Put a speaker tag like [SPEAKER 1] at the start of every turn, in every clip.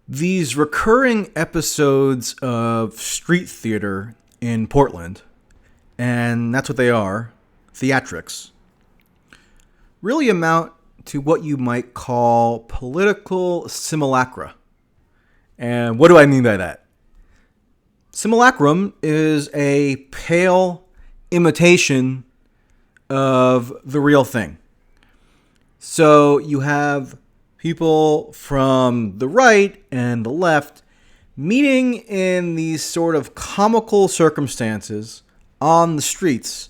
[SPEAKER 1] These recurring episodes of street theater in Portland, and that's what they are, theatrics, really amount to what you might call political simulacra. And what do I mean by that? Simulacrum is a pale imitation of the real thing. So you have people from the right and the left meeting in these sort of comical circumstances on the streets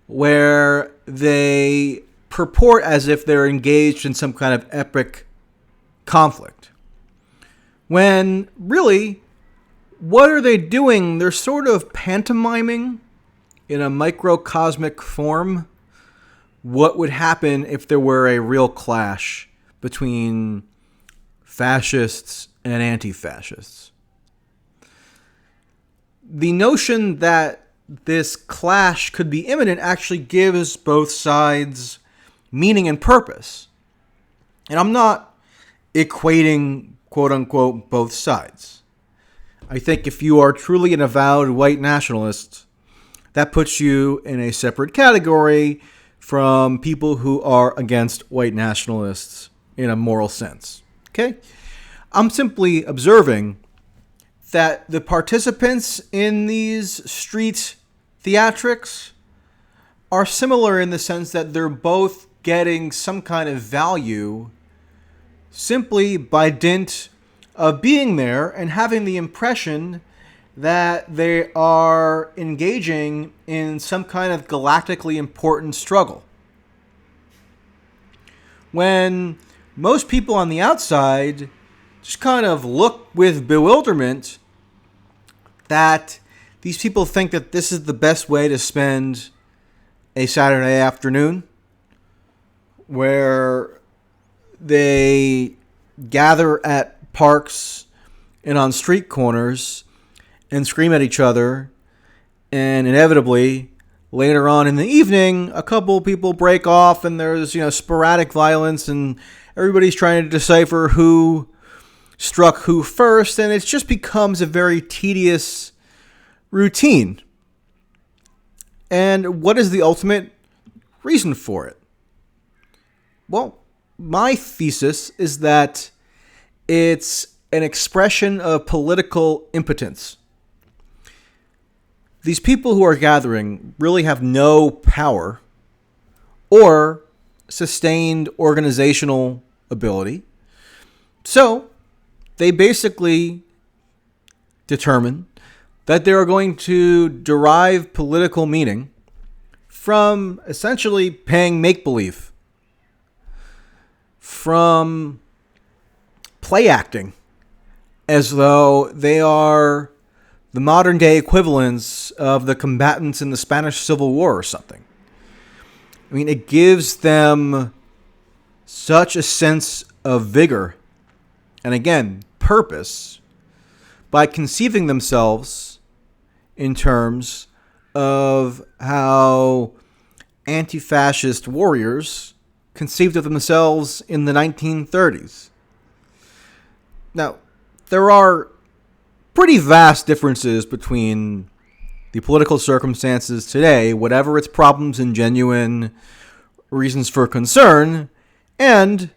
[SPEAKER 1] where they purport as if they're engaged in some kind of epic conflict. When really, what are they doing? They're sort of pantomiming in a microcosmic form what would happen if there were a real clash between fascists and anti-fascists. The notion that this clash could be imminent actually gives both sides meaning and purpose. And I'm not equating, quote unquote, both sides. I think if you are truly an avowed white nationalist, that puts you in a separate category from people who are against white nationalists in a moral sense. Okay? I'm simply observing that the participants in these street theatrics are similar in the sense that they're both getting some kind of value simply by dint of being there and having the impression that they are engaging in some kind of galactically important struggle. When most people on the outside just kind of look with bewilderment that these people think that this is the best way to spend a Saturday afternoon, where they gather at parks and on street corners and scream at each other, and inevitably later on in the evening a couple people break off and there's sporadic violence and everybody's trying to decipher who struck who first, and it just becomes a very tedious routine. And what is the ultimate reason for it? Well, my thesis is that it's an expression of political impotence. These people who are gathering really have no power or sustained organizational ability. So they basically determine that they are going to derive political meaning from essentially paying make-believe, from play acting, as though they are the modern day equivalents of the combatants in the Spanish Civil War or something. I mean, it gives them such a sense of vigor and, again, purpose by conceiving themselves in terms of how anti-fascist warriors conceived of themselves in the 1930s. Now, there are pretty vast differences between the political circumstances today, whatever its problems and genuine reasons for concern, and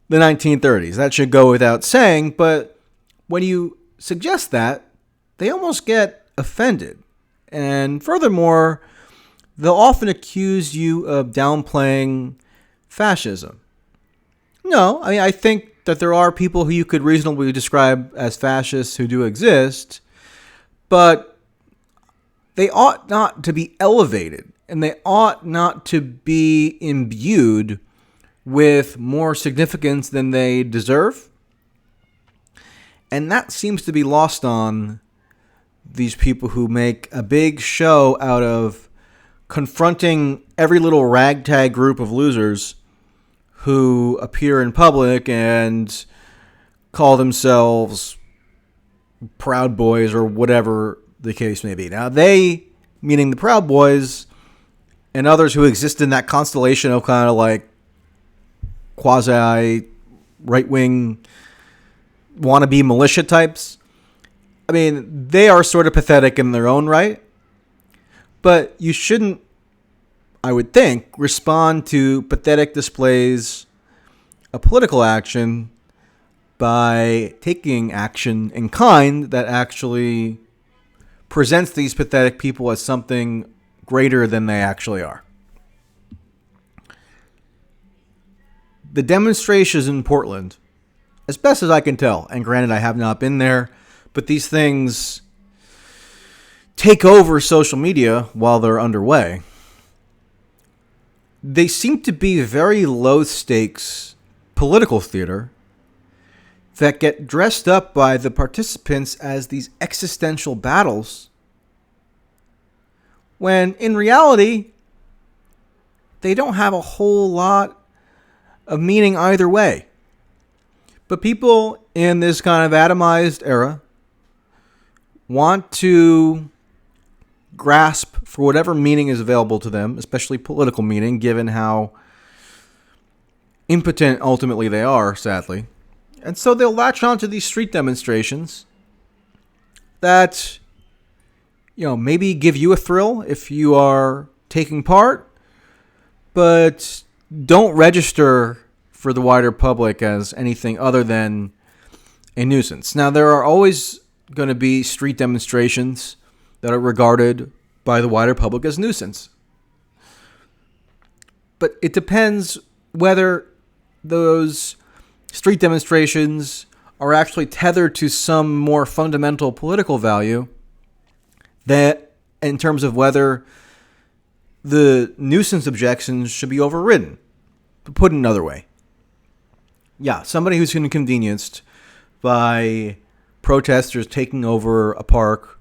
[SPEAKER 1] the 1930s. That should go without saying, but when you suggest that, they almost get offended. And furthermore, they'll often accuse you of downplaying fascism. No, I mean, I think that there are people who you could reasonably describe as fascists who do exist, but they ought not to be elevated, and they ought not to be imbued with more significance than they deserve. And that seems to be lost on these people who make a big show out of confronting every little ragtag group of losers who appear in public and call themselves Proud Boys or whatever the case may be. Now, they, meaning the Proud Boys, and others who exist in that constellation of kind of like quasi right-wing wannabe militia types. I mean, they are sort of pathetic in their own right, but you shouldn't, I would think, respond to pathetic displays of political action by taking action in kind that actually presents these pathetic people as something greater than they actually are. The demonstrations in Portland, as best as I can tell, and granted I have not been there, but these things take over social media while they're underway. They seem to be very low stakes political theater that get dressed up by the participants as these existential battles, when in reality, they don't have a whole lot of meaning either way. But people in this kind of atomized era want to grasp for whatever meaning is available to them, especially political meaning, given how impotent ultimately they are, sadly. And so they'll latch onto these street demonstrations that, maybe give you a thrill if you are taking part, but don't register for the wider public as anything other than a nuisance. Now, there are always going to be street demonstrations that are regarded by the wider public as nuisance. But it depends whether those street demonstrations are actually tethered to some more fundamental political value, that in terms of whether the nuisance objections should be overridden. To put it another way, somebody who's inconvenienced by protesters taking over a park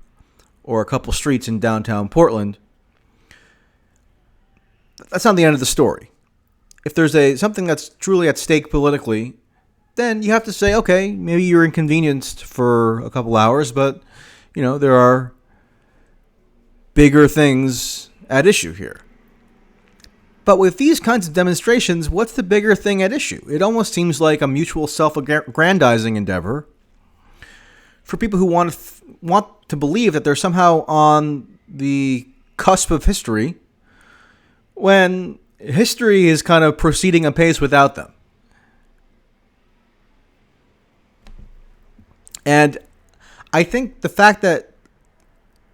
[SPEAKER 1] or a couple streets in downtown Portland, that's not the end of the story. If there's something that's truly at stake politically, then you have to say, okay, maybe you're inconvenienced for a couple hours, but, there are bigger things at issue here. But with these kinds of demonstrations, what's the bigger thing at issue? It almost seems like a mutual self-aggrandizing endeavor for people who want to believe that they're somehow on the cusp of history, when history is kind of proceeding apace without them. And I think the fact that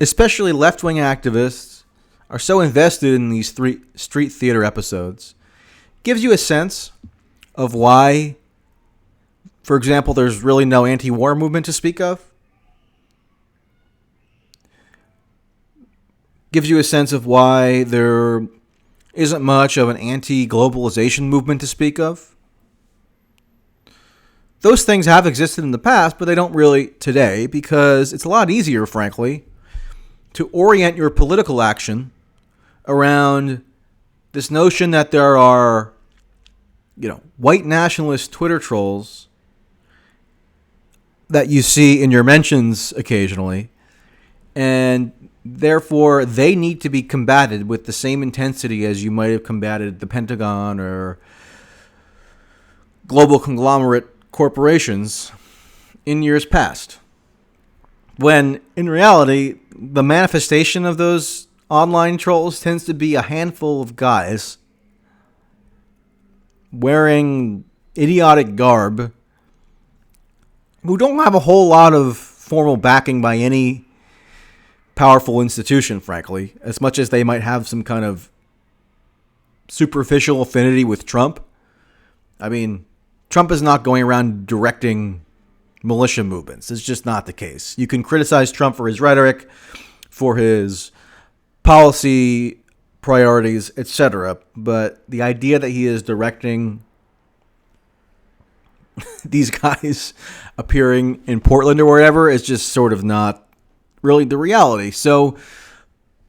[SPEAKER 1] especially left-wing activists are so invested in these street theater episodes gives you a sense of why, for example, there's really no anti-war movement to speak of. Gives you a sense of why there isn't much of an anti-globalization movement to speak of. Those things have existed in the past, but they don't really today, because it's a lot easier, frankly, to orient your political action around this notion that there are, white nationalist Twitter trolls that you see in your mentions occasionally, and therefore they need to be combated with the same intensity as you might have combated the Pentagon or global conglomerate corporations in years past. When in reality, the manifestation of those online trolls tends to be a handful of guys wearing idiotic garb who don't have a whole lot of formal backing by any powerful institution, frankly, as much as they might have some kind of superficial affinity with Trump. I mean, Trump is not going around directing militia movements. It's just not the case. You can criticize Trump for his rhetoric, for his policy priorities, etc., but the idea that he is directing these guys appearing in Portland or wherever is just sort of not really the reality. So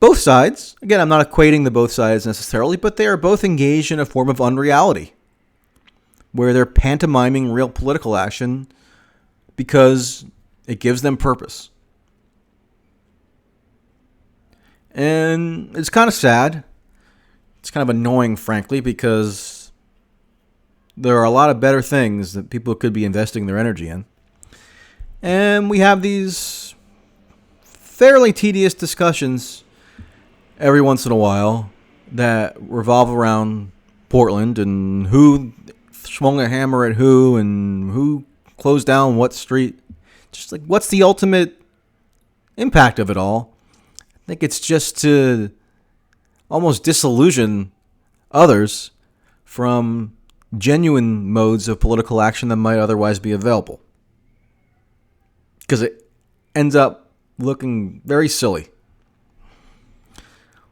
[SPEAKER 1] both sides, again, I'm not equating the both sides necessarily, but they are both engaged in a form of unreality where they're pantomiming real political action because it gives them purpose. And it's kind of sad. It's kind of annoying, frankly, because there are a lot of better things that people could be investing their energy in. And we have these fairly tedious discussions every once in a while that revolve around Portland and who swung a hammer at who and who closed down what street. Just like, what's the ultimate impact of it all? I think it's just to almost disillusion others from genuine modes of political action that might otherwise be available. Because it ends up looking very silly.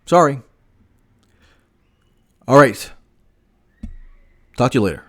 [SPEAKER 1] Sorry. All right. Talk to you later.